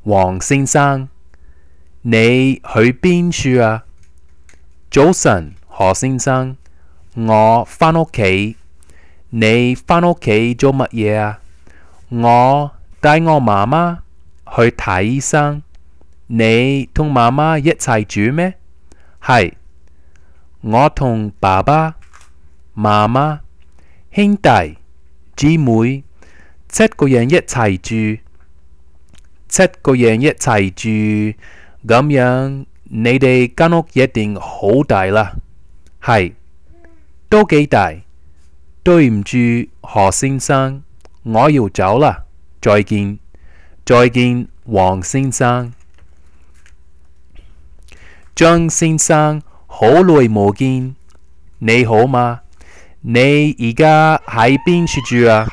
黃先生，你去邊處啊？早晨，何先生，我返屋企。你返屋企做乜嘢啊？我帶我媽媽去睇醫生。你同媽媽一齊住咩？係，我同爸爸、媽媽、兄弟、姊妹7個人一齊住。7個人一齊住，咁樣你哋間屋一定好大啦。係，都幾大。對唔住，何先生，我要走啦。再見，再見，黃先生。張先生，好耐冇見，你好嗎？你而家喺邊處住啊？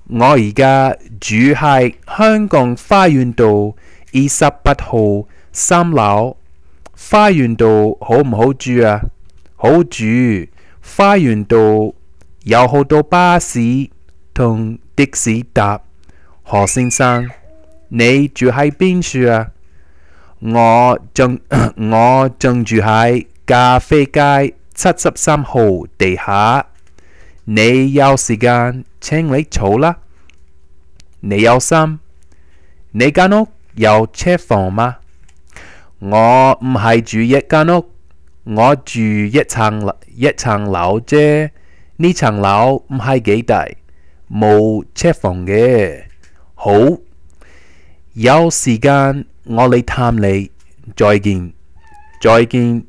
我而家住喺香港花園道28號3樓。花園道好唔好住啊？好住。花園道有好多巴士同的士搭。何先生，你住喺邊處啊？我正住喺咖啡街73號地下。你有時間請你坐啦。你有心。你間屋有車房嗎？我唔係住一間屋，我住一層樓啫。呢層樓唔係幾大，冇車房嘅。好，有時間我嚟探你。再見，再見。